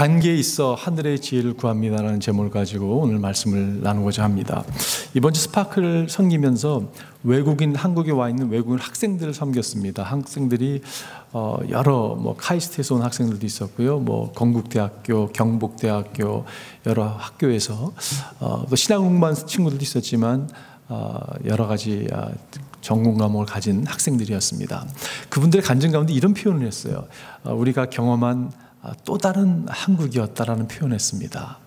관계에 있어 하늘의 지혜를 구합니다라는 제목을 가지고 오늘 말씀을 나누고자 합니다. 이번 주 스파크를 섬기면서 한국에 와 있는 외국인 학생들을 섬겼습니다. 학생들이 여러 카이스트에서 온 학생들도 있었고요, 건국대학교, 경북대학교 여러 학교에서 또 신학 공부한 친구들도 있었지만 여러 가지 전공 과목을 가진 학생들이었습니다. 그분들의 간증 가운데 이런 표현을 했어요. 우리가 경험한 또 다른 한국이었다라는 표현을 했습니다.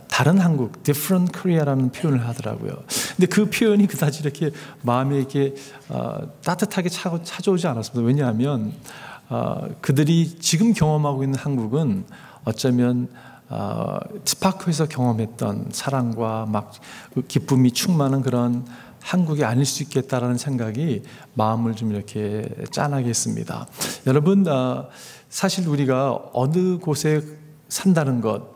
다른 한국, different Korea라는 표현을 하더라고요. 근데 그 표현이 그다지 이렇게 마음에 이렇게 따뜻하게 찾아오지 않았습니다. 왜냐하면 그들이 지금 경험하고 있는 한국은 어쩌면 스파크에서 경험했던 사랑과 막 기쁨이 충만한 그런 한국이 아닐 수 있겠다라는 생각이 마음을 좀 이렇게 짠하게 했습니다. 여러분, 사실 우리가 어느 곳에 산다는 것,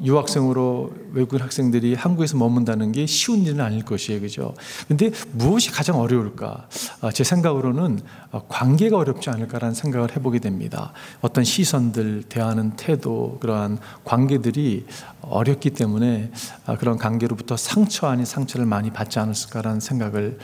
유학생으로 외국인 학생들이 한국에서 머문다는 게 쉬운 일은 아닐 것이에요, 그죠? 근데 무엇이 가장 어려울까? 제 생각으로는 관계가 어렵지 않을까라는 생각을 해보게 됩니다. 어떤 시선들, 대하는 태도, 그러한 관계들이 어렵기 때문에 그런 관계로부터 상처 아닌 상처를 많이 받지 않았을까라는 생각을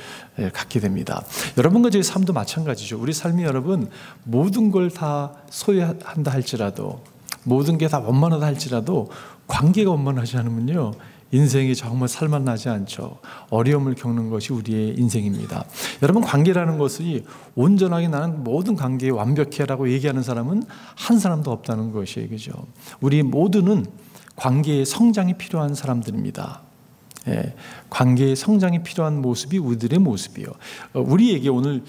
갖게 됩니다. 여러분과 저의 삶도 마찬가지죠. 우리 삶이 여러분 모든 걸 다 소유한다 할지라도, 모든 게 다 원만하다 할지라도 관계가 원만하지 않으면요, 인생이 정말 살만하지 않죠. 어려움을 겪는 것이 우리의 인생입니다. 여러분, 관계라는 것이 온전하게 나는 모든 관계에 완벽해라고 얘기하는 사람은 한 사람도 없다는 것이에요, 그죠? 우리 모두는 관계의 성장이 필요한 사람들입니다. 관계의 성장이 필요한 모습이 우리들의 모습이에요. 우리에게 오늘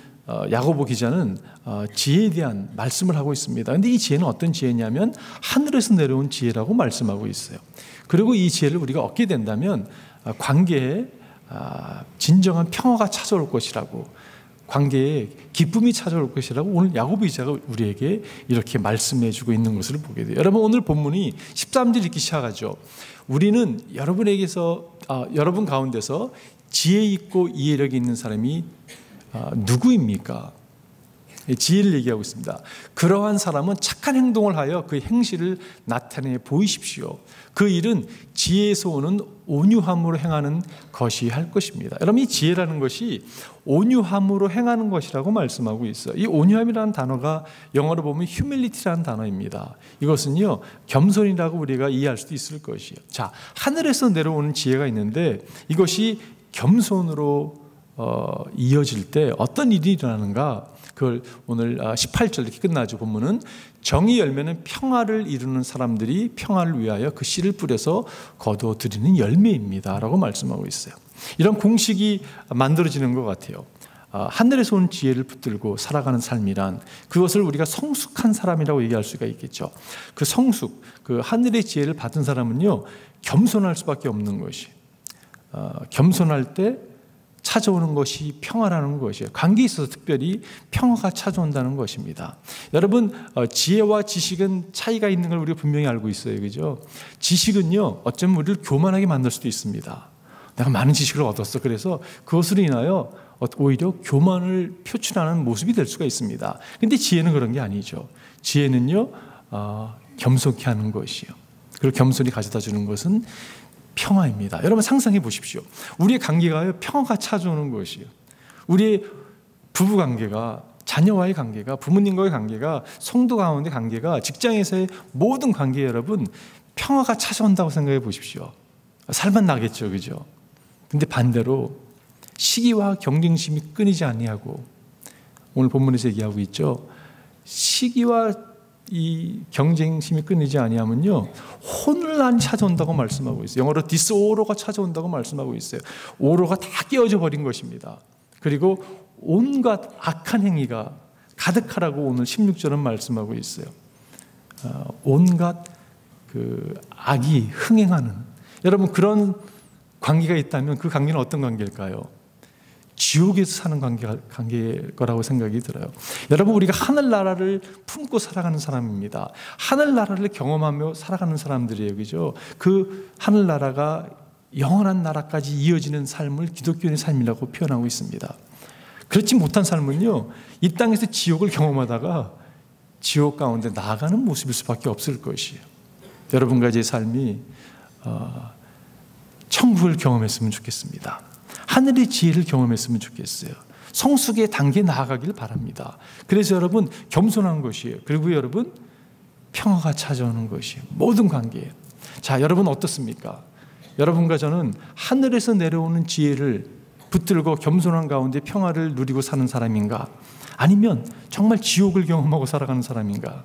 야고보 기자는 지혜에 대한 말씀을 하고 있습니다. 그런데 이 지혜는 어떤 지혜냐면 하늘에서 내려온 지혜라고 말씀하고 있어요. 그리고 이 지혜를 우리가 얻게 된다면 관계에 진정한 평화가 찾아올 것이라고, 관계에 기쁨이 찾아올 것이라고 오늘 야고보 기자가 우리에게 이렇게 말씀해 주고 있는 것을 보게 돼요. 여러분, 오늘 본문이 13절 읽기 시작하죠. 우리는 여러분 가운데서 지혜 있고 이해력이 있는 사람이 누구입니까? 지혜를 얘기하고 있습니다. 그러한 사람은 착한 행동을 하여 그 행실을 나타내 보이십시오. 그 일은 지혜에서 오는 온유함으로 행하는 것이 할 것입니다. 여러분, 이 지혜라는 것이 온유함으로 행하는 것이라고 말씀하고 있어요. 이 온유함이라는 단어가 영어로 보면 humility라는 단어입니다. 이것은요, 겸손이라고 우리가 이해할 수도 있을 것이에요. 자, 하늘에서 내려오는 지혜가 있는데 이것이 겸손으로 이어질 때 어떤 일이 일어나는가? 그걸 오늘 18절 이렇게 끝나죠. 본문은 정의 열매는 평화를 이루는 사람들이 평화를 위하여 그 씨를 뿌려서 거두어들이는 열매입니다 라고 말씀하고 있어요. 이런 공식이 만들어지는 것 같아요. 하늘에서 온 지혜를 붙들고 살아가는 삶이란, 그것을 우리가 성숙한 사람이라고 얘기할 수가 있겠죠. 그 성숙, 그 하늘의 지혜를 받은 사람은요, 겸손할 수밖에 없는 것이, 겸손할 때 찾아오는 것이 평화라는 것이에요. 관계에 있어서 특별히 평화가 찾아온다는 것입니다. 여러분, 지혜와 지식은 차이가 있는 걸 우리가 분명히 알고 있어요, 그죠? 지식은요, 어쩌면 우리를 교만하게 만들 수도 있습니다. 내가 많은 지식을 얻었어, 그래서 그것으로 인하여 오히려 교만을 표출하는 모습이 될 수가 있습니다. 근데 지혜는 그런 게 아니죠. 지혜는요, 겸손케 하는 것이요, 그리고 겸손히 가져다 주는 것은 평화입니다. 여러분, 상상해 보십시오. 우리의 관계가 평화가 찾아오는 것이에요. 우리의 부부 관계가, 자녀와의 관계가, 부모님과의 관계가, 성도 가운데 관계가, 직장에서의 모든 관계에 여러분 평화가 찾아온다고 생각해 보십시오. 살만 나겠죠, 그죠? 근데 반대로 시기와 경쟁심이 끊이지 아니하고, 오늘 본문에서 얘기하고 있죠. 시기와 이 경쟁심이 끊이지 아니하면요, 혼란이 찾아온다고 말씀하고 있어요. 영어로 디스오로가 찾아온다고 말씀하고 있어요. 오로가 다 깨어져 버린 것입니다. 그리고 온갖 악한 행위가 가득하라고 오늘 16절은 말씀하고 있어요. 온갖 그 악이 흥행하는, 여러분, 그런 관계가 있다면 그 관계는 어떤 관계일까요? 지옥에서 사는 관계일 거라고 생각이 들어요. 여러분, 우리가 하늘나라를 품고 살아가는 사람입니다. 하늘나라를 경험하며 살아가는 사람들이에요, 그죠? 그 하늘나라가 영원한 나라까지 이어지는 삶을 기독교인의 삶이라고 표현하고 있습니다. 그렇지 못한 삶은요, 이 땅에서 지옥을 경험하다가 지옥 가운데 나아가는 모습일 수밖에 없을 것이에요. 여러분과 제 삶이 천국을 경험했으면 좋겠습니다. 하늘의 지혜를 경험했으면 좋겠어요. 성숙의 단계에 나아가길 바랍니다. 그래서 여러분 겸손한 것이에요. 그리고 여러분 평화가 찾아오는 것이에요. 모든 관계에. 자, 여러분 어떻습니까? 여러분과 저는 하늘에서 내려오는 지혜를 붙들고 겸손한 가운데 평화를 누리고 사는 사람인가? 아니면 정말 지옥을 경험하고 살아가는 사람인가?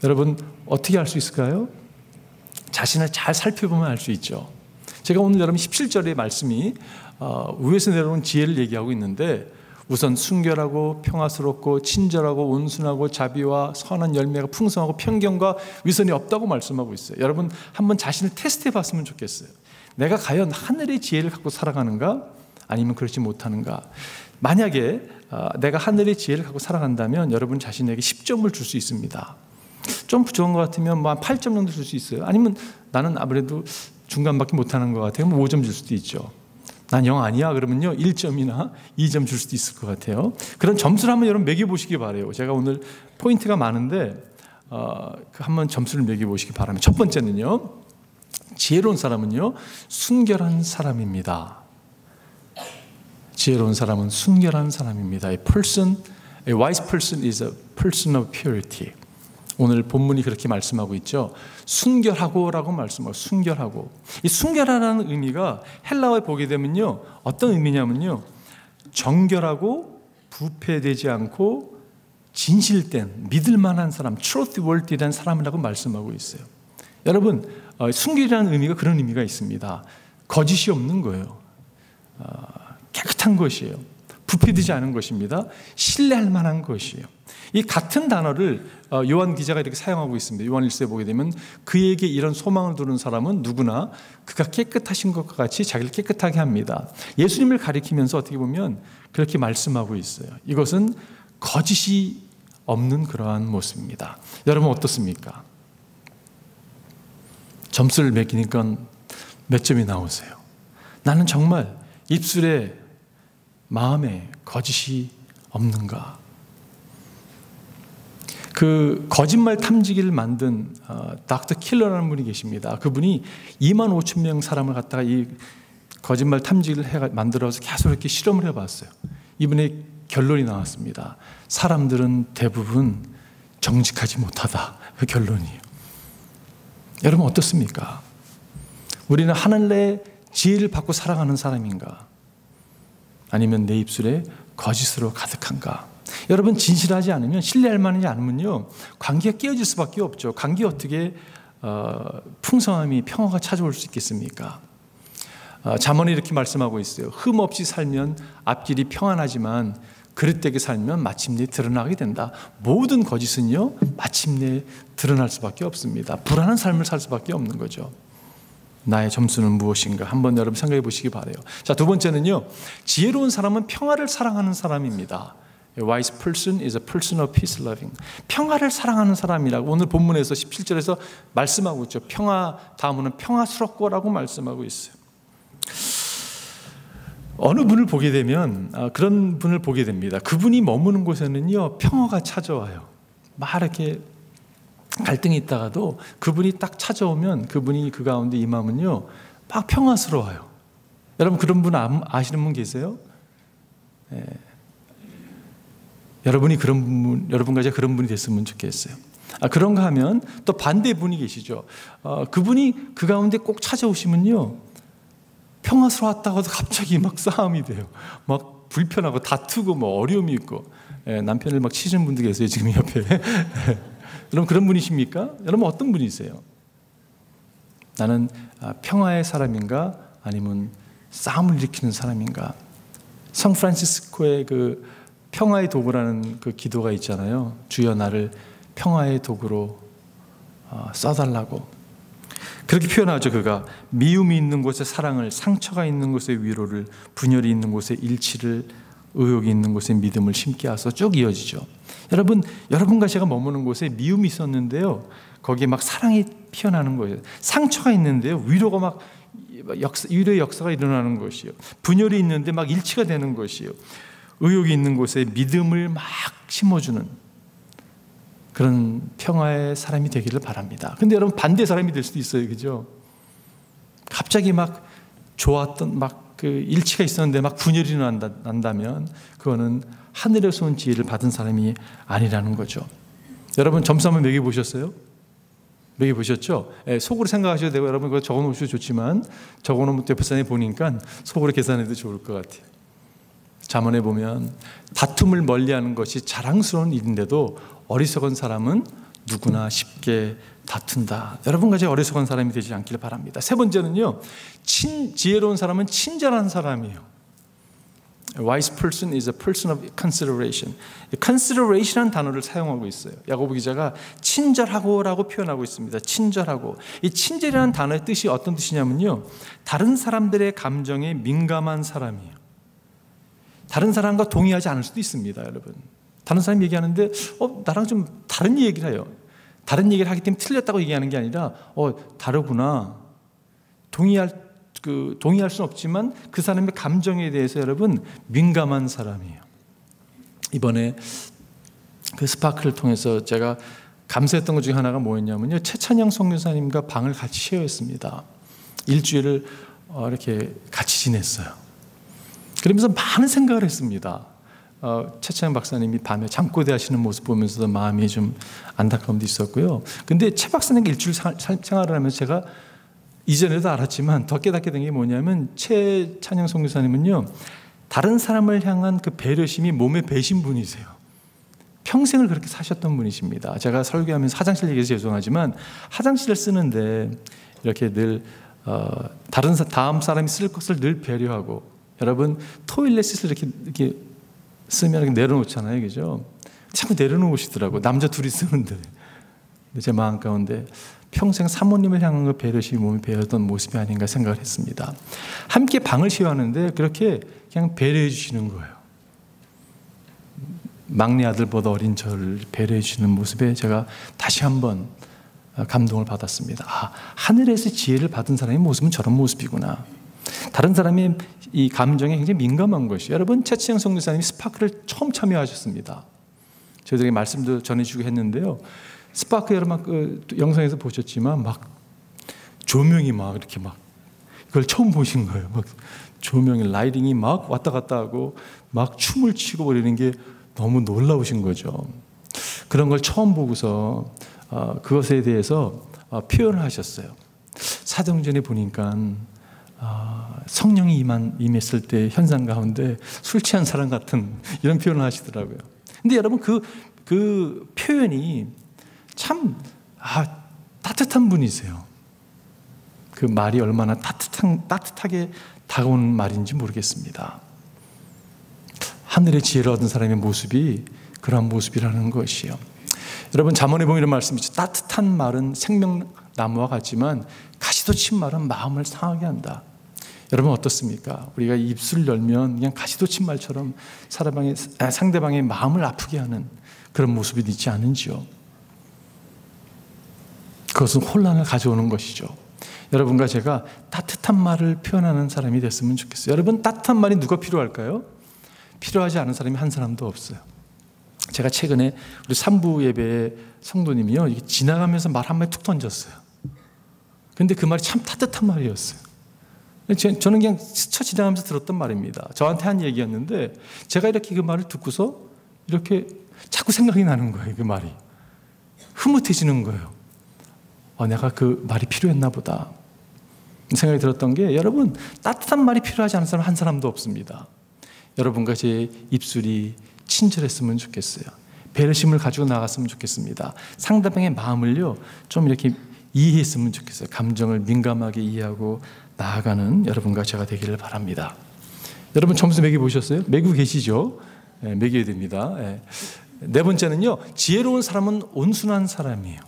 여러분 어떻게 알 수 있을까요? 자신을 잘 살펴보면 알 수 있죠. 제가 오늘 여러분 17절의 말씀이 위에서 내려오는 지혜를 얘기하고 있는데, 우선 순결하고 평화스럽고 친절하고 온순하고 자비와 선한 열매가 풍성하고 편견과 위선이 없다고 말씀하고 있어요. 여러분 한번 자신을 테스트해 봤으면 좋겠어요. 내가 과연 하늘의 지혜를 갖고 살아가는가? 아니면 그렇지 못하는가? 만약에 내가 하늘의 지혜를 갖고 살아간다면 여러분 자신에게 10점을 줄 수 있습니다. 좀 부족한 것 같으면 뭐 한 8점 정도 줄 수 있어요. 아니면 나는 아무래도 중간밖에 못하는 것 같아요. 5점 줄 수도 있죠. 난 영 아니야 그러면요 1점이나 2점 줄 수도 있을 것 같아요. 그런 점수를 한번 여러분 매겨보시기 바라요. 제가 오늘 포인트가 많은데 한번 점수를 매겨보시기 바랍니다. 첫 번째는요, 지혜로운 사람은요 순결한 사람입니다. 지혜로운 사람은 순결한 사람입니다. A wise person is a person of purity. 오늘 본문이 그렇게 말씀하고 있죠. 순결하고 라고 말씀하고, 순결하고. 이 순결하라는 의미가 헬라어에 보게 되면요 어떤 의미냐면요, 정결하고 부패되지 않고 진실된 믿을 만한 사람, trustworthy라는 사람이라고 말씀하고 있어요. 여러분 순결이라는 의미가 그런 의미가 있습니다. 거짓이 없는 거예요. 깨끗한 것이에요. 부패되지 않은 것입니다. 신뢰할 만한 것이에요. 이 같은 단어를 요한 기자가 이렇게 사용하고 있습니다. 요한 1서에 보게 되면 그에게 이런 소망을 두는 사람은 누구나 그가 깨끗하신 것과 같이 자기를 깨끗하게 합니다. 예수님을 가리키면서 어떻게 보면 그렇게 말씀하고 있어요. 이것은 거짓이 없는 그러한 모습입니다. 여러분 어떻습니까? 점수를 매기니까 몇 점이 나오세요? 나는 정말 입술에 마음에 거짓이 없는가? 그 거짓말 탐지기를 만든 닥터 킬러라는 분이 계십니다. 그분이 2만 5천 명 사람을 갖다가 이 거짓말 탐지기를 만들어서 계속 이렇게 실험을 해봤어요. 이분의 결론이 나왔습니다. 사람들은 대부분 정직하지 못하다. 그 결론이에요. 여러분 어떻습니까? 우리는 하늘의 지혜를 받고 살아가는 사람인가? 아니면 내 입술에 거짓으로 가득한가? 여러분 진실하지 않으면, 신뢰할 만하지 않으면요 관계가 깨어질 수밖에 없죠. 관계 어떻게 풍성함이, 평화가 찾아올 수 있겠습니까? 잠언이 이렇게 말씀하고 있어요. 흠 없이 살면 앞길이 평안하지만 그릇되게 살면 마침내 드러나게 된다. 모든 거짓은요 마침내 드러날 수밖에 없습니다. 불안한 삶을 살 수밖에 없는 거죠. 나의 점수는 무엇인가 한번 여러분 생각해 보시기 바라요. 자, 두 번째는요, 지혜로운 사람은 평화를 사랑하는 사람입니다. A wise person is a person of peace loving. 평화를 사랑하는 사람이라고 오늘 본문에서 17절에서 말씀하고 있죠. 평화 다음은 평화스럽고라고 말씀하고 있어요. 어느 분을 보게 되면 그런 분을 보게 됩니다. 그분이 머무는 곳에는요 평화가 찾아와요. 막 이렇게 갈등이 있다가도 그분이 딱 찾아오면 그분이 그 가운데 임하면요 막 평화스러워요. 여러분 그런 분 아시는 분 계세요? 네. 여러분이 그런 분, 여러분과 제가 그런 분이 됐으면 좋겠어요. 그런가 하면 또 반대 분이 계시죠. 그분이 그 가운데 꼭 찾아오시면요 평화스러웠다고 해도 갑자기 막 싸움이 돼요. 막 불편하고 다투고 뭐 어려움이 있고, 남편을 막 치시는 분도 계세요 지금 옆에. 여러분 그런 분이십니까? 여러분 어떤 분이세요? 나는 평화의 사람인가 아니면 싸움을 일으키는 사람인가? 성 프란시스코의 그 평화의 도구라는 그 기도가 있잖아요. 주여 나를 평화의 도구로 써달라고. 그렇게 표현하죠. 그가 미움이 있는 곳에 사랑을, 상처가 있는 곳에 위로를, 분열이 있는 곳에 일치를, 의욕이 있는 곳에 믿음을 심게 하소. 쭉 이어지죠. 여러분과 제가 머무는 곳에 미움이 있었는데요 거기에 막 사랑이 피어나는 거예요. 상처가 있는데요 위로가 막 위로의 역사가 일어나는 것이요. 분열이 있는데 막 일치가 되는 것이요. 의욕이 있는 곳에 믿음을 막 심어주는, 그런 평화의 사람이 되기를 바랍니다. 근데 여러분 반대 사람이 될 수도 있어요. 그죠? 갑자기 막 좋았던 막 그 일치가 있었는데 막 분열이 난다면 그거는 하늘에서 온 지혜를 받은 사람이 아니라는 거죠. 여러분 점수 한번 매겨보셨어요? 매겨보셨죠? 속으로 생각하셔도 되고 여러분 그거 적어놓으셔도 좋지만 적어놓으면 옆에 사람이 보니까 속으로 계산해도 좋을 것 같아요. 잠언에 보면 다툼을 멀리하는 것이 자랑스러운 일인데도 어리석은 사람은 누구나 쉽게 다툰다. 여러분 같이 어리석은 사람이 되지 않기를 바랍니다. 세 번째는요, 지혜로운 사람은 친절한 사람이에요. A wise person is a person of consideration. consideration이라는 단어를 사용하고 있어요. 야고보 기자가 친절하고라고 표현하고 있습니다. 친절하고. 이 친절이라는 단어의 뜻이 어떤 뜻이냐면요, 다른 사람들의 감정에 민감한 사람이에요. 다른 사람과 동의하지 않을 수도 있습니다, 여러분. 다른 사람이 얘기하는데 나랑 좀 다른 얘기를 해요. 다른 얘기를 하기 때문에 틀렸다고 얘기하는 게 아니라 다르구나. 동의할 수는 없지만 그 사람의 감정에 대해서 여러분 민감한 사람이에요. 이번에 그 스파크를 통해서 제가 감사했던 것 중에 하나가 뭐였냐면요, 최찬양 선교사님과 방을 같이 쉐어했습니다. 일주일을 이렇게 같이 지냈어요. 그러면서 많은 생각을 했습니다. 최찬양 박사님이 밤에 잠꼬대 하시는 모습 보면서도 마음이 좀 안타까움도 있었고요. 근데 최 박사님과 일주일 생활을 하면서 제가 이전에도 알았지만 더 깨닫게 된 게 뭐냐면 최찬양 선교사님은요, 다른 사람을 향한 그 배려심이 몸에 배신 분이세요. 평생을 그렇게 사셨던 분이십니다. 제가 설교하면서 화장실 얘기해서 죄송하지만 화장실을 쓰는데 이렇게 늘 다음 사람이 쓸 것을 늘 배려하고, 여러분 토일렛을 이렇게 쓰면 이렇게 내려놓잖아요, 그죠? 자꾸 내려놓으시더라고. 남자 둘이 쓰는데. 제 마음 가운데 평생 사모님을 향한 그 배려심이 몸에 배었던 모습이 아닌가 생각을 했습니다. 함께 방을 쉐어하는데 그렇게 그냥 배려해 주시는 거예요. 막내 아들보다 어린 저를 배려해 주시는 모습에 제가 다시 한번 감동을 받았습니다. 하늘에서 지혜를 받은 사람의 모습은 저런 모습이구나. 다른 사람의 이 감정에 굉장히 민감한 것이. 여러분 최치영 선교사님이 스파크를 처음 참여하셨습니다. 저희들에게 말씀도 전해주고 했는데요, 스파크 여러분 그 영상에서 보셨지만 막 조명이 막 이렇게 막 그걸 처음 보신 거예요. 막 조명이 라이팅이 막 왔다 갔다 하고 막 춤을 추고 그러는 게 너무 놀라우신 거죠. 그런 걸 처음 보고서 그것에 대해서 표현을 하셨어요. 사도행전에 보니까 성령이 임했을 때 현상 가운데 술 취한 사람 같은 이런 표현을 하시더라고요. 근데 여러분 그 표현이 참 따뜻한 분이세요. 그 말이 얼마나 따뜻하게 다가오는 말인지 모르겠습니다. 하늘의 지혜를 얻은 사람의 모습이 그러한 모습이라는 것이요. 여러분 잠언에 보면 이런 말씀이 있죠. 따뜻한 말은 생명나무와 같지만 가시도 친 말은 마음을 상하게 한다. 여러분 어떻습니까? 우리가 입술을 열면 그냥 가시도 친 말처럼 상대방의 마음을 아프게 하는 그런 모습이 있지 않은지요. 그것은 혼란을 가져오는 것이죠. 여러분과 제가 따뜻한 말을 표현하는 사람이 됐으면 좋겠어요. 여러분 따뜻한 말이 누가 필요할까요? 필요하지 않은 사람이 한 사람도 없어요. 제가 최근에 우리 3부 예배 성도님이요, 지나가면서 말 한마디 툭 던졌어요. 근데 그 말이 참 따뜻한 말이었어요. 저는 그냥 스쳐 지나가면서 들었던 말입니다. 저한테 한 얘기였는데 제가 이렇게 그 말을 듣고서 이렇게 자꾸 생각이 나는 거예요. 그 말이 흐뭇해지는 거예요. 내가 그 말이 필요했나 보다 생각이 들었던 게, 여러분 따뜻한 말이 필요하지 않은 사람 한 사람도 없습니다. 여러분과 제 입술이 친절했으면 좋겠어요. 배려심을 가지고 나갔으면 좋겠습니다. 상대방의 마음을요 좀 이렇게 이해했으면 좋겠어요. 감정을 민감하게 이해하고 나아가는 여러분과 제가 되기를 바랍니다. 여러분 점수 매겨 보셨어요? 매기고 계시죠? 네, 매겨야 됩니다. 네 번째는요, 지혜로운 사람은 온순한 사람이에요.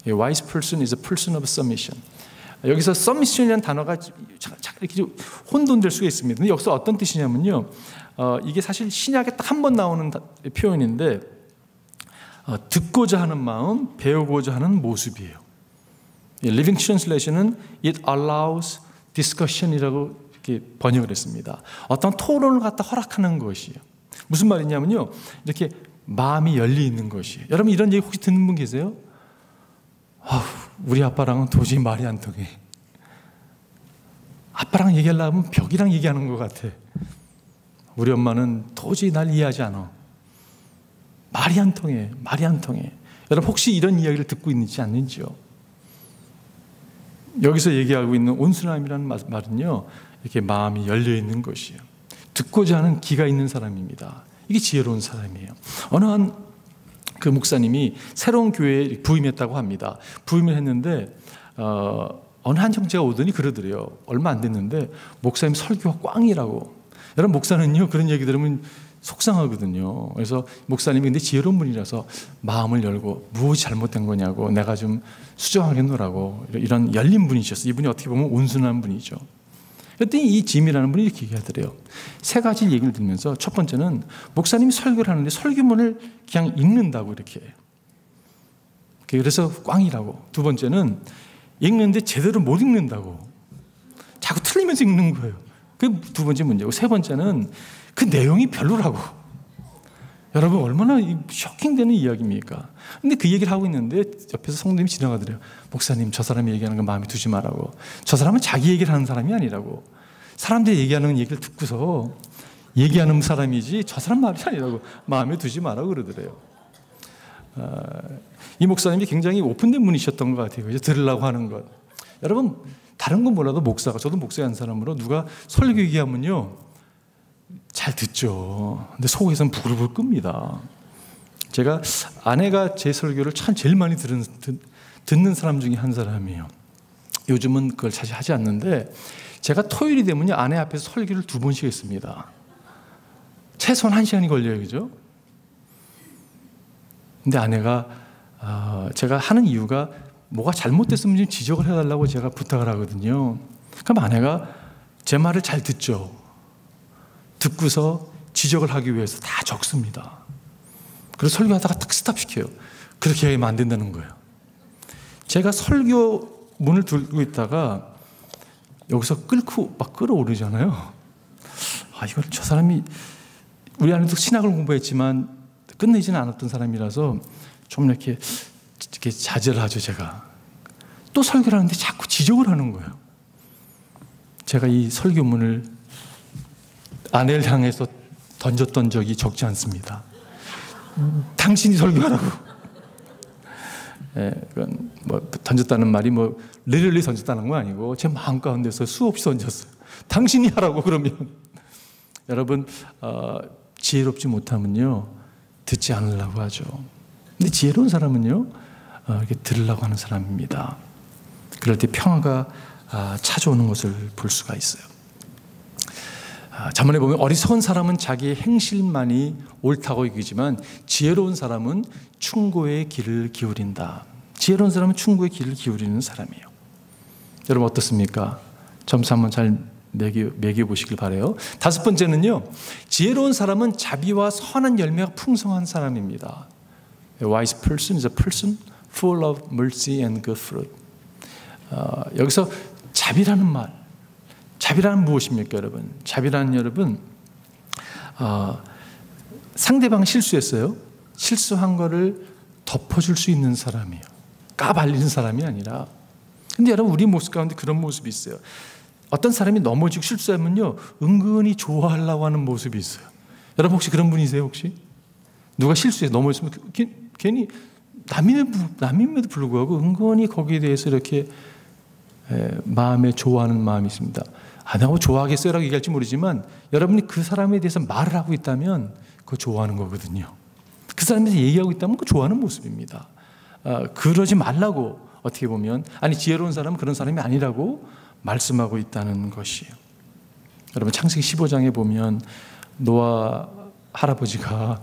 A wise person is a person of submission. 여기서 submission이라는 단어가 이렇게 혼돈될 수가 있습니다. 근데 여기서 어떤 뜻이냐면요, 이게 사실 신약에 딱 한 번 나오는 표현인데 듣고자 하는 마음, 배우고자 하는 모습이에요. Living Translation은 It allows discussion이라고 이렇게 번역을 했습니다. 어떤 토론을 갖다 허락하는 것이에요. 무슨 말이냐면요, 이렇게 마음이 열려 있는 것이. 여러분 이런 얘기 혹시 듣는 분 계세요? 우리 아빠랑은 도저히 말이 안 통해. 아빠랑 얘기하려면 벽이랑 얘기하는 것 같아. 우리 엄마는 도저히 날 이해하지 않아. 말이 안 통해. 말이 안 통해. 여러분 혹시 이런 이야기를 듣고 있는지 않는지요? 여기서 얘기하고 있는 온순함이라는 말은요, 이렇게 마음이 열려 있는 것이에요. 듣고자 하는 귀가 있는 사람입니다. 이게 지혜로운 사람이에요. 어느 한 그 목사님이 새로운 교회에 부임했다고 합니다. 부임을 했는데 어느 한 형제가 오더니 그러더래요. 얼마 안 됐는데 목사님 설교가 꽝이라고. 여러분 목사는요 그런 얘기 들으면 속상하거든요. 그래서 목사님이 근데 지혜로운 분이라서 마음을 열고 무엇이 잘못된 거냐고 내가 좀 수정하겠노라고 이런 열린 분이셨어요. 이분이 어떻게 보면 온순한 분이죠. 그랬더니 이 짐이라는 분이 이렇게 얘기하더래요. 세 가지 얘기를 들으면서 첫 번째는 목사님이 설교를 하는데 설교문을 그냥 읽는다고 이렇게 해요. 그래서 꽝이라고. 두 번째는 읽는데 제대로 못 읽는다고. 자꾸 틀리면서 읽는 거예요. 그게 두 번째 문제고, 세 번째는 그 내용이 별로라고. 여러분 얼마나 쇼킹되는 이야기입니까? 근데 그 얘기를 하고 있는데 옆에서 성도님이 지나가더래요. 목사님 저 사람이 얘기하는 거 마음에 두지 말라고. 저 사람은 자기 얘기를 하는 사람이 아니라고. 사람들이 얘기하는 얘기를 듣고서 얘기하는 사람이지 저 사람 말이 아니라고 마음에 두지 말라고 그러더래요. 이 목사님이 굉장히 오픈된 분이셨던 것 같아요. 이제 들으려고 하는 것. 여러분 다른 건 몰라도 목사가, 저도 목사한 사람으로 누가 설교 얘기하면요 잘 듣죠. 근데 속에서는 부글부글 끕니다. 제가 아내가 제 설교를 참 제일 많이 듣는 사람 중에 한 사람이에요. 요즘은 그걸 사실 하지 않는데 제가 토요일이 되면요 아내 앞에서 설교를 2번씩 했습니다. 최소한 1시간이 걸려요. 그죠? 근데 아내가 제가 하는 이유가 뭐가 잘못됐으면 좀 지적을 해달라고 제가 부탁을 하거든요. 그럼 아내가 제 말을 잘 듣죠. 듣고서 지적을 하기 위해서 다 적습니다. 그래서 설교하다가 딱 스탑시켜요. 그렇게 하면 안 된다는 거예요. 제가 설교문을 들고 있다가 여기서 끌고 막 끌어오르잖아요. 이걸 저 사람이 우리 아내도 신학을 공부했지만 끝내지는 않았던 사람이라서 좀 이렇게 자제를 하죠. 제가 또 설교를 하는데 자꾸 지적을 하는 거예요. 제가 이 설교문을 아내를 향해서 던졌던 적이 적지 않습니다. 당신이 설교하라고. 그건 뭐 던졌다는 말이 뭐 리얼리 던졌다는 건 아니고 제 마음 가운데서 수없이 던졌어요. 당신이 하라고. 그러면 여러분 지혜롭지 못하면요 듣지 않으려고 하죠. 근데 지혜로운 사람은요 이렇게 들으려고 하는 사람입니다. 그럴 때 평화가 찾아오는 것을 볼 수가 있어요. 잠언에 보면 어리석은 사람은 자기의 행실만이 옳다고 여기지만 지혜로운 사람은 충고의 귀를 기울인다. 지혜로운 사람은 충고의 귀를 기울이는 사람이에요. 여러분 어떻습니까? 점수 한번 잘 매겨보시길 바라요. 5번째는요. 지혜로운 사람은 자비와 선한 열매가 풍성한 사람입니다. A wise person is a person full of mercy and good fruit. 여기서 자비라는 말, 자비라는 무엇입니까, 여러분? 자비라는 여러분, 상대방 실수했어요. 실수한 거를 덮어줄 수 있는 사람이에요. 까발리는 사람이 아니라. 근데 여러분 우리 모습 가운데 그런 모습이 있어요. 어떤 사람이 넘어지고 실수하면요 은근히 좋아하려고 하는 모습이 있어요. 여러분 혹시 그런 분이세요? 혹시 누가 실수해 넘어졌으면 괜히 남임에도 불구하고 은근히 거기에 대해서 이렇게 마음에 좋아하는 마음이 있습니다. 내가 좋아하겠어요? 라고 얘기할지 모르지만 여러분이 그 사람에 대해서 말을 하고 있다면 그거 좋아하는 거거든요. 그 사람에 대해서 얘기하고 있다면 그거 좋아하는 모습입니다. 그러지 말라고 어떻게 보면 지혜로운 사람은 그런 사람이 아니라고 말씀하고 있다는 것이에요. 여러분 창세기 15장에 보면 노아 할아버지가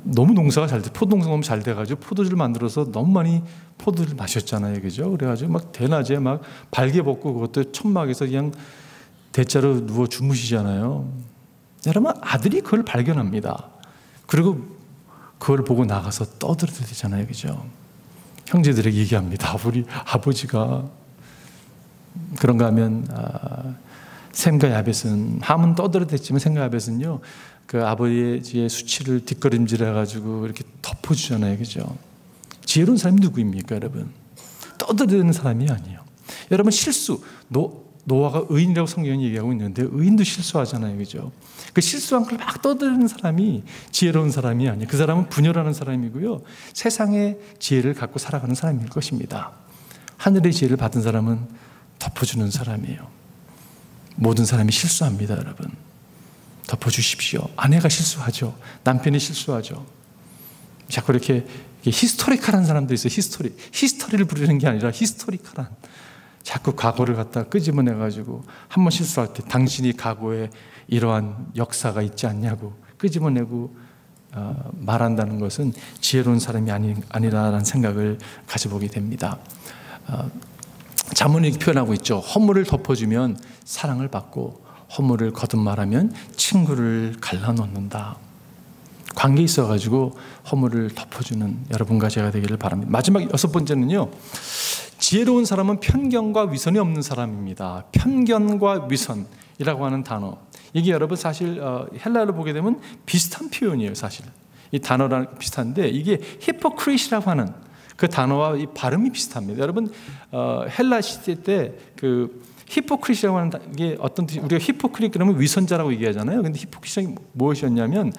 너무 농사가 잘 돼, 포도농사가 너무 잘 돼가지고 포도주를 만들어서 너무 많이 포도를 마셨잖아요, 그죠? 그래가지고 막 대낮에 막 발개 벗고 그것도 천막에서 그냥 대자로 누워 주무시잖아요. 여러분 아들이 그걸 발견합니다. 그리고 그걸 보고 나가서 떠들어대잖아요, 그죠? 형제들에게 얘기합니다. 우리 아버지가 그런가 하면 셈과 야벳은, 함은 떠들어댔지만 셈과 야벳은요, 그 아버지의 수치를 뒷걸음질해가지고 이렇게 덮어주잖아요. 그죠? 지혜로운 사람이 누구입니까, 여러분? 떠들어대는 사람이 아니에요. 여러분, 실수, 노아가 의인이라고 성경이 얘기하고 있는데 의인도 실수하잖아요. 그죠? 그 실수한 걸 막 떠드는 사람이 지혜로운 사람이 아니에요. 그 사람은 분열하는 사람이고요, 세상의 지혜를 갖고 살아가는 사람일 것입니다. 하늘의 지혜를 받은 사람은 덮어주는 사람이에요. 모든 사람이 실수합니다, 여러분. 덮어주십시오. 아내가 실수하죠. 남편이 실수하죠. 자꾸 이렇게 히스토리컬한 사람도 있어요. 히스토리를 부르는 게 아니라 히스토리컬한, 자꾸 과거를 갖다 끄집어내가지고 한 번 실수할 때 당신이 과거에 이러한 역사가 있지 않냐고 끄집어내고 말한다는 것은 지혜로운 사람이 아니라는 생각을 가져보게 됩니다. 잠언이 이렇게 표현하고 있죠. 허물을 덮어주면 사랑을 받고 허물을 거듭말하면 친구를 갈라놓는다. 관계에 있어가지고 허물을 덮어주는 여러분과 제가 되기를 바랍니다. 마지막 6번째는요, 지혜로운 사람은 편견과 위선이 없는 사람입니다. 편견과 위선이라고 하는 단어, 이게 여러분 사실 헬라어로 보게 되면 비슷한 표현이에요. 사실 이 단어랑 비슷한데 이게 히포크리시라고 하는 그 단어와 이 발음이 비슷합니다. 여러분 헬라 시대 때 그 히포크리시라고 하는 게 어떤 뜻이, 우리가 히포크리 그러면 위선자라고 얘기하잖아요. 근데 히포크리시가 무엇이었냐면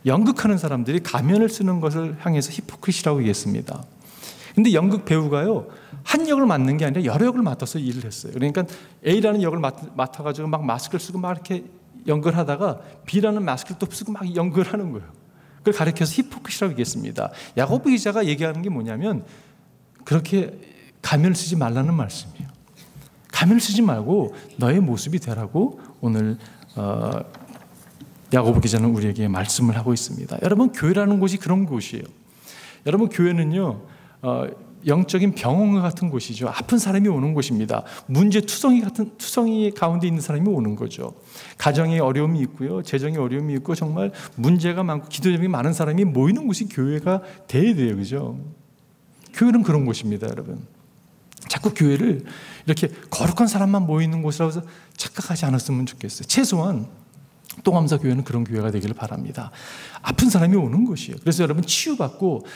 연극하는 사람들이 가면을 쓰는 것을 향해서 히포크리시라고 얘기했습니다. 근데 연극 배우가요, 한 역을 맡는 게 아니라 여러 역을 맡아서 일을 했어요. 그러니까 A라는 역을 맡아가지고 막 마스크를 쓰고 막 이렇게 연극을 하다가 B라는 마스크를 또 쓰고 막 연극을 하는 거예요. 그걸 가리켜서 히포크리시라고 얘기했습니다. 야고보 기자가 얘기하는 게 뭐냐면 그렇게 가면을 쓰지 말라는 말씀이에요. 가면을 쓰지 말고 너의 모습이 되라고 오늘 야고보 기자는 우리에게 말씀을 하고 있습니다. 여러분, 교회라는 곳이 그런 곳이에요. 여러분, 교회는요, 영적인 병원과 같은 곳이죠. 아픈 사람이 오는 곳입니다. 투성이 가운데 있는 사람이 오는 거죠. 가정에 어려움이 있고요, 재정에 어려움이 있고 정말 문제가 많고 기도점이 많은 사람이 모이는 곳이 교회가 돼야 돼요. 그죠? 교회는 그런 곳입니다, 여러분. 자꾸 교회를 이렇게 거룩한 사람만 모이는 곳이라고 해서 착각하지 않았으면 좋겠어요. 최소한 동암사 교회는 그런 교회가 되기를 바랍니다. 아픈 사람이 오는 곳이에요. 그래서 여러분, 치유받고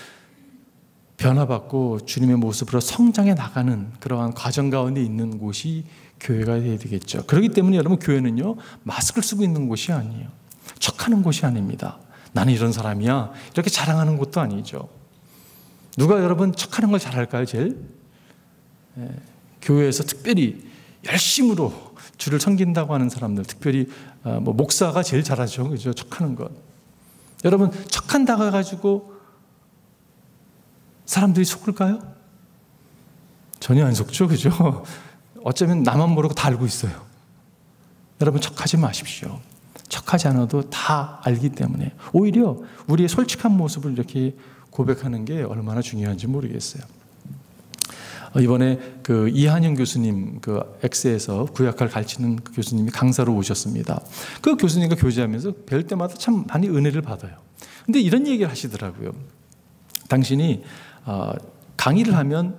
변화받고 주님의 모습으로 성장해 나가는 그러한 과정 가운데 있는 곳이 교회가 되어야 되겠죠. 그렇기 때문에 여러분, 교회는요, 마스크를 쓰고 있는 곳이 아니에요. 척하는 곳이 아닙니다. 나는 이런 사람이야 이렇게 자랑하는 곳도 아니죠. 누가 여러분 척하는 걸 잘할까요? 제일 교회에서 특별히 열심으로 주를 섬긴다고 하는 사람들, 특별히 목사가 제일 잘하죠. 그죠? 척하는 것. 여러분, 척한다고 해가지고 사람들이 속을까요? 전혀 안 속죠. 그죠? 어쩌면 나만 모르고 다 알고 있어요. 여러분, 척하지 마십시오. 척하지 않아도 다 알기 때문에 오히려 우리의 솔직한 모습을 이렇게 고백하는 게 얼마나 중요한지 모르겠어요. 이번에 그 이한영 교수님, 그 엑스에서 구약을 가르치는 그 교수님이 강사로 오셨습니다. 그 교수님과 교제하면서 뵐 때마다 참 많이 은혜를 받아요. 근데 이런 얘기를 하시더라고요. 당신이 강의를 하면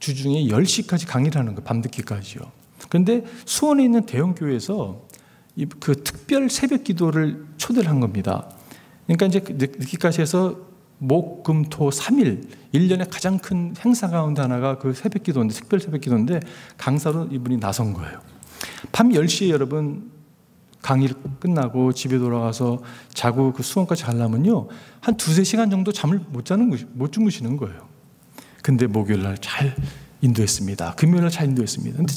주중에 10시까지 강의를 하는 거예요. 밤늦게까지요. 그런데 수원에 있는 대형 교회에서 그 특별 새벽 기도를 초대를 한 겁니다. 그러니까 이제 늦게까지 해서 목, 금, 토 3일 1년에 가장 큰 행사 가운데 하나가 그 새벽 기도인데, 특별 새벽 기도인데 강사로 이분이 나선 거예요. 밤 10시에 여러분 강의를 끝나고 집에 돌아가서 자고 그 수원까지 가려면요, 한 2-3시간 정도 잠을 못 주무시는 거예요. 근데 목요일 날 잘 인도했습니다. 금요일 날 잘 인도했습니다. 근데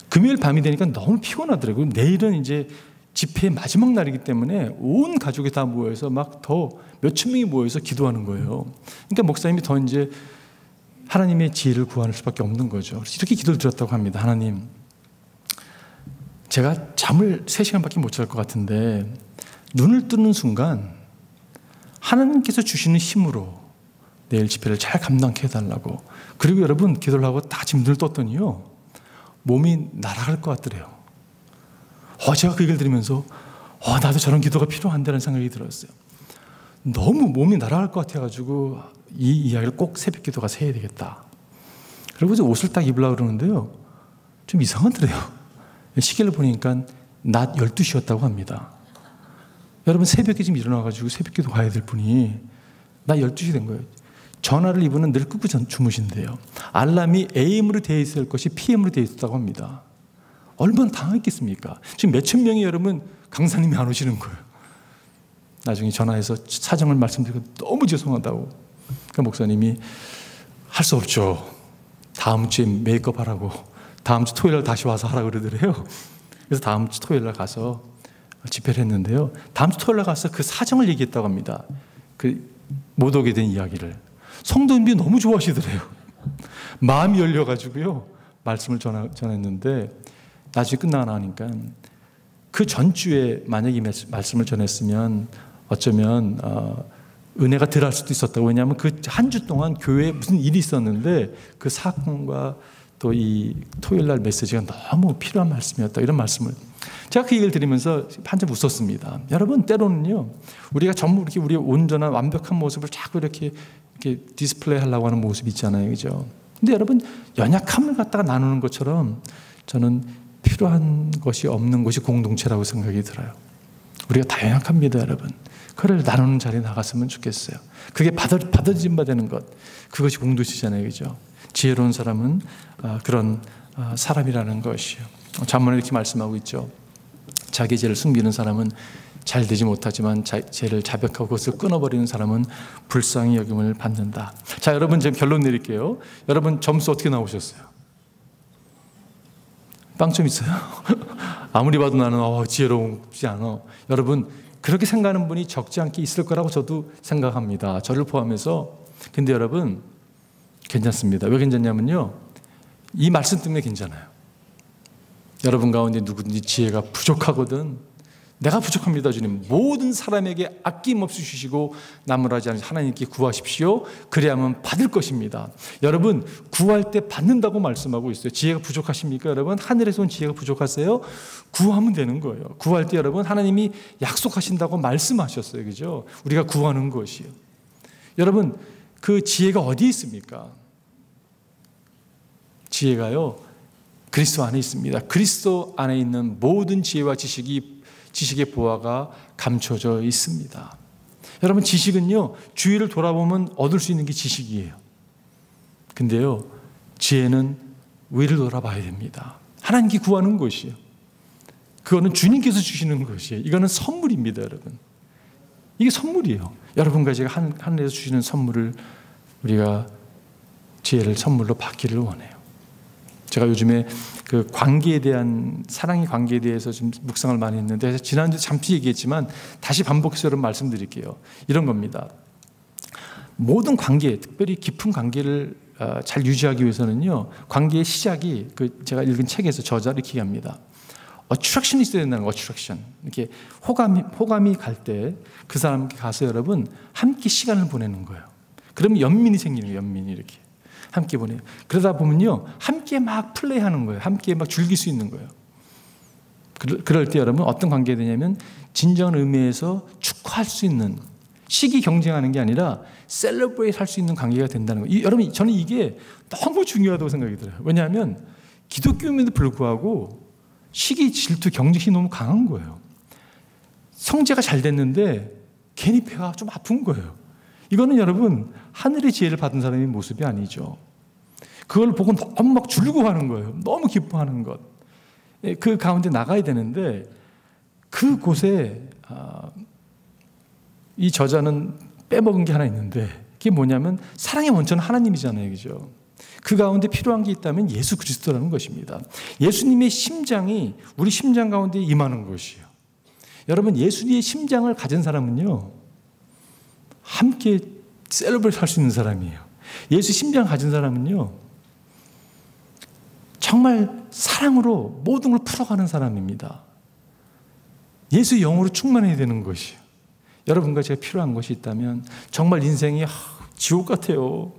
금요일 밤이 되니까 너무 피곤하더라고요. 내일은 이제 집회의 마지막 날이기 때문에 온 가족이 다 모여서 막 더 몇천 명이 모여서 기도하는 거예요. 그러니까 목사님이 더 이제 하나님의 지혜를 구하는 수밖에 없는 거죠. 그래서 이렇게 기도를 드렸다고 합니다. 하나님, 제가 잠을 3시간밖에 못 잘 것 같은데 눈을 뜨는 순간 하나님께서 주시는 힘으로 내일 집회를 잘 감당케 해달라고. 그리고 여러분, 기도를 하고 다 지금 눈을 떴더니요, 몸이 날아갈 것 같더래요. 제가 그 얘기를 들으면서 나도 저런 기도가 필요한다는 생각이 들었어요. 너무 몸이 날아갈 것 같아가지고 이 이야기를 꼭 새벽 기도 가서 해야 되겠다. 그리고 이제 옷을 딱 입으려고 그러는데요, 좀 이상하더래요. 시계를 보니까 낮 12시였다고 합니다. 여러분 새벽에 지금 일어나가지고 새벽기도 가야 될 분이 낮 12시 된 거예요. 전화를 이분은 늘 끄고 주무신대요. 알람이 AM으로 되어 있을 것이 PM으로 되어 있었다고 합니다. 얼마나 당황했겠습니까? 지금 몇천 명이 여러분 강사님이 안 오시는 거예요. 나중에 전화해서 사정을 말씀드리고 너무 죄송하다고. 그러니까 목사님이 할 수 없죠. 다음 주에 메이크업 하라고. 다음 주 토요일 날 다시 와서 하라 그러더래요. 그래서 다음 주 토요일 날 가서 집회를 했는데요. 다음 주 토요일 날 가서 그 사정을 얘기했다고 합니다. 그 못 오게 된 이야기를. 성도님들이 너무 좋아하시더래요. 마음이 열려가지고요. 말씀을 전했는데 나중에 끝나고 나니까 그 전주에 만약에 이 말씀을 전했으면 어쩌면 은혜가 덜할 수도 있었다고. 왜냐하면 그 한 주 동안 교회에 무슨 일이 있었는데 그 사건과 또 이 토요일 날 메시지가 너무 필요한 말씀이었다. 이런 말씀을 제가 그 얘기를 들으면서 한참 웃었습니다. 여러분 때로는요 우리가 전부 이렇게 우리의 온전한 완벽한 모습을 자꾸 이렇게 디스플레이 하려고 하는 모습이 있잖아요, 그죠? 근데 여러분 연약함을 갖다가 나누는 것처럼 저는 필요한 것이 없는 것이 공동체라고 생각이 들어요. 우리가 다 연약합니다, 여러분. 그걸 나누는 자리에 나갔으면 좋겠어요. 그게 받아들임 바 되는 것, 그것이 공동체잖아요, 그죠? 지혜로운 사람은 그런 사람이라는 것이요. 잠언에 이렇게 말씀하고 있죠. 자기 죄를 숨기는 사람은 잘 되지 못하지만 죄를 자백하고 그것을 끊어버리는 사람은 불쌍히 여김을 받는다. 자, 여러분 지금 결론 내릴게요. 여러분 점수 어떻게 나오셨어요? 빵점 있어요? 아무리 봐도 나는 지혜롭지 않아. 여러분 그렇게 생각하는 분이 적지 않게 있을 거라고 저도 생각합니다. 저를 포함해서. 근데 여러분 괜찮습니다. 왜 괜찮냐면요, 이 말씀 때문에 괜찮아요. 여러분 가운데 누구든지 지혜가 부족하거든, 내가 부족합니다 주님, 모든 사람에게 아낌없이 주시고 나무라지 않으시 하나님께 구하십시오. 그래야만 받을 것입니다. 여러분 구할 때 받는다고 말씀하고 있어요. 지혜가 부족하십니까? 여러분 하늘에서 온 지혜가 부족하세요? 구하면 되는 거예요. 구할 때 여러분 하나님이 약속하신다고 말씀하셨어요, 그죠? 우리가 구하는 것이요. 여러분 그 지혜가 어디에 있습니까? 지혜가요 그리스도 안에 있습니다. 그리스도 안에 있는 모든 지혜와 지식의 보화가 감춰져 있습니다. 여러분 지식은요 주위를 돌아보면 얻을 수 있는 게 지식이에요. 근데요 지혜는 위를 돌아봐야 됩니다. 하나님께 구하는 것이에요. 그거는 주님께서 주시는 것이에요. 이거는 선물입니다, 여러분. 이게 선물이에요. 여러분과 제가 하늘에서 주시는 선물을 우리가 지혜를 선물로 받기를 원해요. 제가 요즘에 그 관계에 대한, 사랑의 관계에 대해서 좀 묵상을 많이 했는데 지난주에 잠시 얘기했지만 다시 반복해서 여러분 말씀드릴게요. 이런 겁니다. 모든 관계, 특별히 깊은 관계를 잘 유지하기 위해서는요, 관계의 시작이 제가 읽은 책에서 저자를 이렇게 합니다. 어트랙션이 있어야 된다는 거예요. 어트랙션. 이렇게 호감이 갈 때 그 사람께 가서 여러분 함께 시간을 보내는 거예요. 그러면 연민이 생기는 거예요. 연민이 이렇게 함께 보내요. 그러다 보면요 함께 막 플레이하는 거예요. 함께 막 즐길 수 있는 거예요. 그럴 때 여러분 어떤 관계가 되냐면 진정한 의미에서 축하할 수 있는, 시기 경쟁하는 게 아니라 셀러브레이트 할 수 있는 관계가 된다는 거예요. 여러분 저는 이게 너무 중요하다고 생각이 들어요. 왜냐하면 기독교임에도 불구하고 시기, 질투, 경쟁이 너무 강한 거예요. 성제가 잘 됐는데 괜히 배가 좀 아픈 거예요. 이거는 여러분 하늘의 지혜를 받은 사람의 모습이 아니죠. 그걸 보고 너무 막 즐거워하는 거예요. 너무 기뻐하는 것. 그 가운데 나가야 되는데 그곳에 이 저자는 빼먹은 게 하나 있는데 그게 뭐냐면 사랑의 원천은 하나님이잖아요, 그죠? 그 가운데 필요한 게 있다면 예수 그리스도라는 것입니다. 예수님의 심장이 우리 심장 가운데 임하는 것이에요. 여러분 예수님의 심장을 가진 사람은요 함께 셀러브레이트 할 수 있는 사람이에요. 예수 심장 가진 사람은요 정말 사랑으로 모든 걸 풀어가는 사람입니다. 예수 영으로 충만해야 되는 것이에요. 여러분과 제가 필요한 것이 있다면 정말 인생이 지옥 같아요.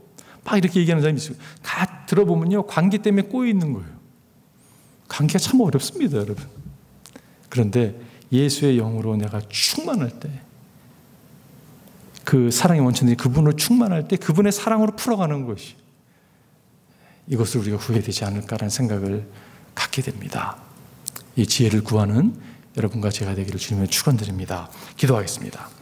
막 이렇게 얘기하는 사람이 있어요. 다 들어보면요 관계 때문에 꼬여 있는 거예요. 관계가 참 어렵습니다, 여러분. 그런데 예수의 영으로 내가 충만할 때, 그 사랑의 원천들이 그분으로 충만할 때 그분의 사랑으로 풀어가는 것이, 이것을 우리가 구해야 되지 않을까라는 생각을 갖게 됩니다. 이 지혜를 구하는 여러분과 제가 되기를 주님의 축원드립니다. 기도하겠습니다.